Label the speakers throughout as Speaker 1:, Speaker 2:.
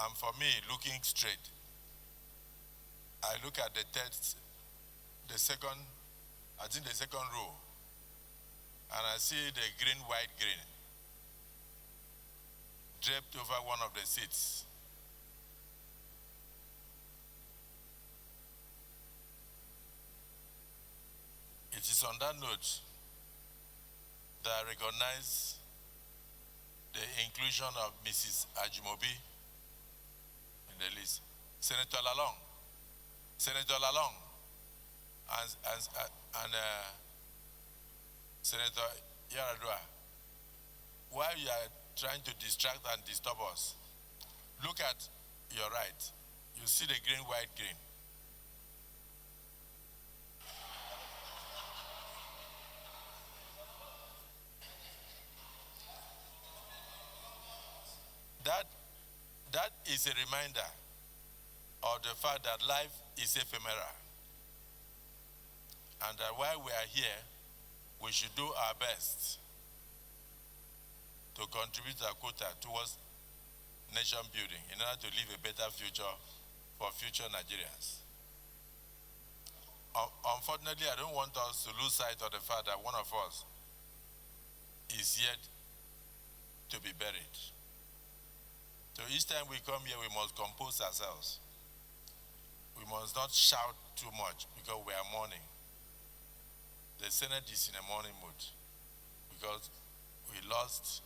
Speaker 1: And for me, looking straight, I look at the second row, and I see the green, white, green draped over one of the seats. It is on that note that I recognize the inclusion of Mrs. Ajimobi in the list. Senator Lalong, and Senator Yaradua, while you are trying to distract and disturb us, look at your right. You see the green, white, green. That is a reminder of the fact that life is ephemeral, and that while we are here, we should do our best to contribute our quota towards nation building in order to leave a better future for future Nigerians. Unfortunately, I don't want us to lose sight of the fact that one of us is yet to be buried. So each time we come here, we must compose ourselves. We must not shout too much because we are mourning. The Senate is in a mourning mood because we lost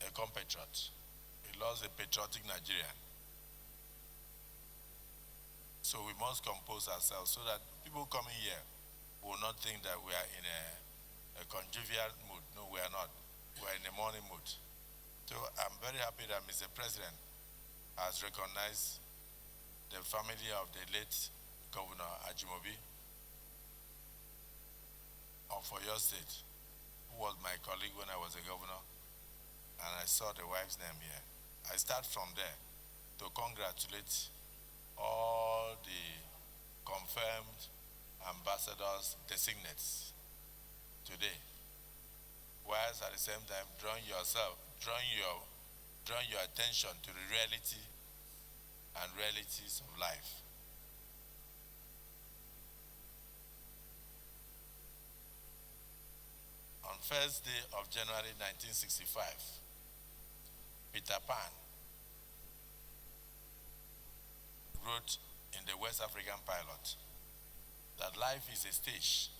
Speaker 1: a compatriot. We lost a patriotic Nigerian. So we must compose ourselves so that people coming here will not think that we are in a conjugal mood. No, we are not. We are in a mourning mood. So I'm very happy that Mr. President has recognized the family of the late Governor Ajimobi of Oyo State, who was my colleague when I was a governor, and I saw the wife's name here. I start from there to congratulate all the confirmed ambassadors designates today, whilst at the same time drawing your attention to the reality and realities of life. On 1st day of January 1965, Peter Pan wrote in the West African Pilot that life is a stage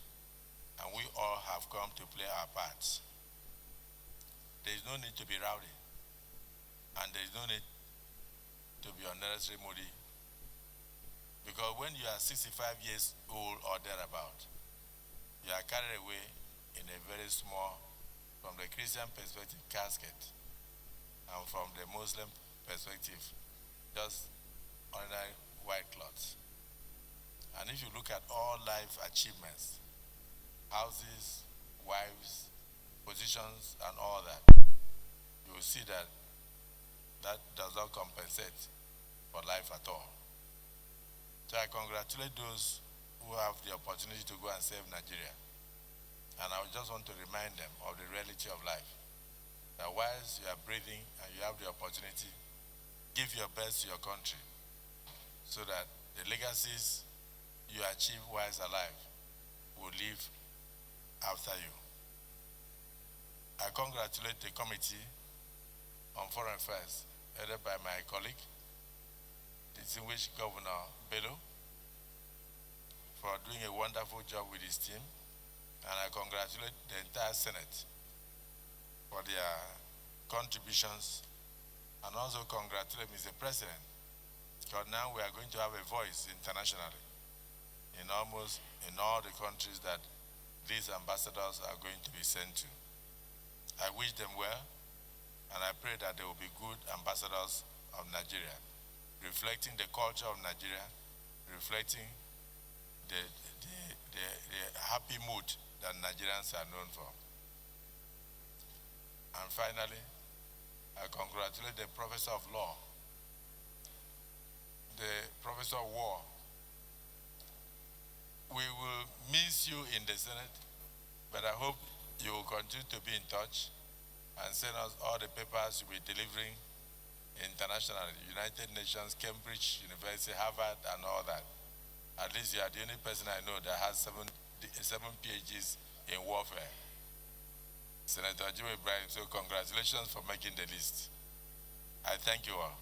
Speaker 1: and we all have come to play our parts. There is no need to be rowdy, and there is no need to be unnecessarily moody, because when you are 65 years old or thereabout, you are carried away in a very small, from the Christian perspective, casket, and from the Muslim perspective, just ordinary white cloths. And if you look at all life achievements, houses, wives, positions, and all that, you will see that that does not compensate for life at all. So I congratulate those who have the opportunity to go and save Nigeria. And I just want to remind them of the reality of life. That whilst you are breathing and you have the opportunity, give your best to your country so that the legacies you achieve whilst alive will live after you. I congratulate the Committee on Foreign Affairs, headed by my colleague, distinguished Governor Bello, for doing a wonderful job with his team. And I congratulate the entire Senate for their contributions, and also congratulate Mr. President, because now we are going to have a voice internationally in all the countries that these ambassadors are going to be sent to. I wish them well, and I pray that they will be good ambassadors of Nigeria, reflecting the culture of Nigeria, reflecting the happy mood that Nigerians are known for. And finally, I congratulate the Professor of Law, the Professor of War. We will miss you in the Senate, but I hope you will continue to be in touch and send us all the papers you'll be delivering in internationally, United Nations, Cambridge University, Harvard, and all that. At least you are the only person I know that has seven PhDs in warfare. Senator Jimmy Ibrahim, so congratulations for making the list. I thank you all.